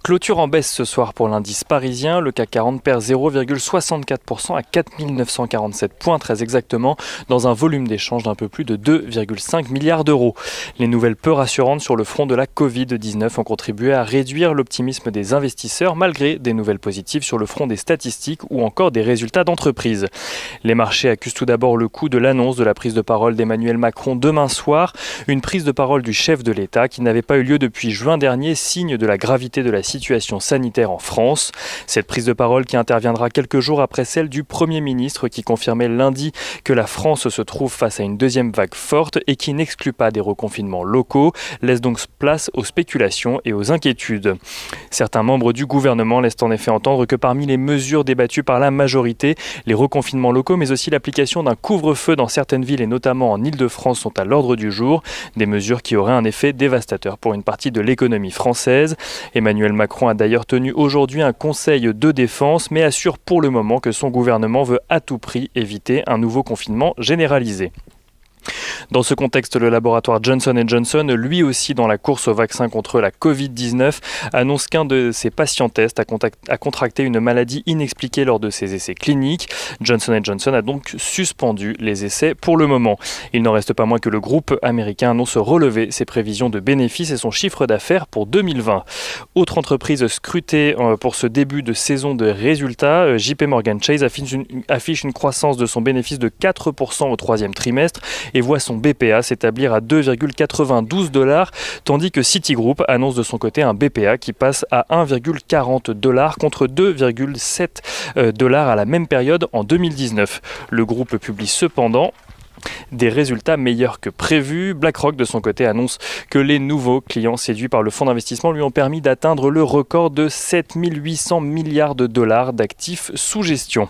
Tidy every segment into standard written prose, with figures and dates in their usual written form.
Clôture en baisse ce soir pour l'indice parisien. Le CAC 40 perd 0,64% à 4 947 points très exactement, dans un volume d'échange d'un peu plus de 2,5 milliards d'euros. Les nouvelles peu rassurantes sur le front de la Covid-19 ont contribué à réduire l'optimisme des investisseurs malgré des nouvelles positives sur le front des statistiques ou encore des résultats d'entreprise. Les marchés accusent tout d'abord le coup de l'annonce de la prise de parole d'Emmanuel Macron demain soir. Une prise de parole du chef de l'État qui n'avait pas eu lieu depuis juin dernier, signe de la gravité de la situation sanitaire en France. Cette prise de parole qui interviendra quelques jours après celle du Premier ministre qui confirmait lundi que la France se trouve face à une deuxième vague forte et qui n'exclut pas des reconfinements locaux, laisse donc place aux spéculations et aux inquiétudes. Certains membres du gouvernement laissent en effet entendre que parmi les mesures débattues par la majorité, les reconfinements locaux mais aussi l'application d'un couvre-feu dans certaines villes et notamment en Île-de-France sont à l'ordre du jour. Des mesures qui auraient un effet dévastateur pour une partie de l'économie française. Emmanuel Macron a d'ailleurs tenu aujourd'hui un conseil de défense, mais assure pour le moment que son gouvernement veut à tout prix éviter un nouveau confinement généralisé. Dans ce contexte, le laboratoire Johnson & Johnson, lui aussi dans la course au vaccin contre la Covid-19, annonce qu'un de ses patients tests a contracté une maladie inexpliquée lors de ses essais cliniques. Johnson & Johnson a donc suspendu les essais pour le moment. Il n'en reste pas moins que le groupe américain annonce relever ses prévisions de bénéfices et son chiffre d'affaires pour 2020. Autre entreprise scrutée pour ce début de saison de résultats, JP Morgan Chase affiche une croissance de son bénéfice de 4% au troisième trimestre et voit son BPA s'établir à 2,92$, tandis que Citigroup annonce de son côté un BPA qui passe à 1,40$ contre 2,7$ à la même période en 2019. Le groupe publie cependant des résultats meilleurs que prévus. BlackRock, de son côté, annonce que les nouveaux clients séduits par le fonds d'investissement lui ont permis d'atteindre le record de 7 800 milliards de dollars d'actifs sous gestion.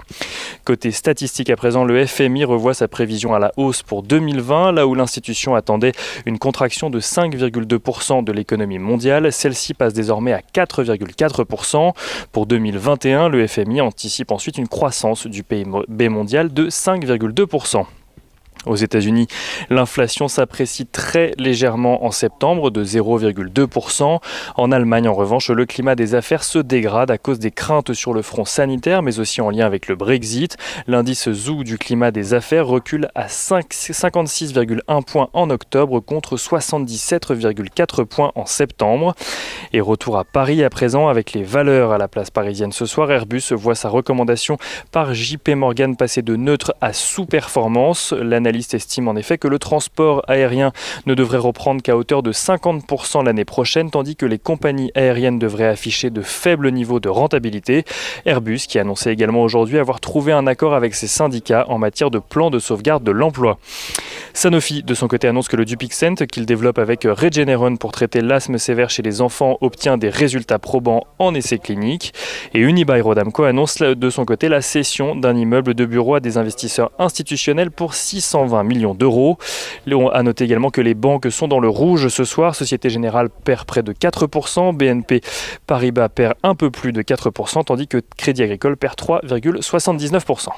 Côté statistique à présent, le FMI revoit sa prévision à la hausse pour 2020, là où l'institution attendait une contraction de 5,2% de l'économie mondiale. Celle-ci passe désormais à 4,4%. Pour 2021, le FMI anticipe ensuite une croissance du PIB mondial de 5,2%. Aux États-Unis, l'inflation s'apprécie très légèrement en septembre de 0,2%. En Allemagne, en revanche, le climat des affaires se dégrade à cause des craintes sur le front sanitaire, mais aussi en lien avec le Brexit. L'indice ZOO du climat des affaires recule à 56,1 points en octobre contre 77,4 points en septembre. Et retour à Paris à présent avec les valeurs à la place parisienne ce soir. Airbus voit sa recommandation par JP Morgan passer de neutre à sous-performance. L'analyste estime en effet que le transport aérien ne devrait reprendre qu'à hauteur de 50% l'année prochaine, tandis que les compagnies aériennes devraient afficher de faibles niveaux de rentabilité. Airbus qui annonçait également aujourd'hui avoir trouvé un accord avec ses syndicats en matière de plan de sauvegarde de l'emploi. Sanofi, de son côté, annonce que le Dupixent, qu'il développe avec Regeneron pour traiter l'asthme sévère chez les enfants, obtient des résultats probants en essais cliniques. Et Unibail-Rodamco annonce de son côté la cession d'un immeuble de bureau à des investisseurs institutionnels pour 620 millions d'euros. On a noté également que les banques sont dans le rouge ce soir. Société Générale perd près de 4%, BNP Paribas perd un peu plus de 4%, tandis que Crédit Agricole perd 3,79%.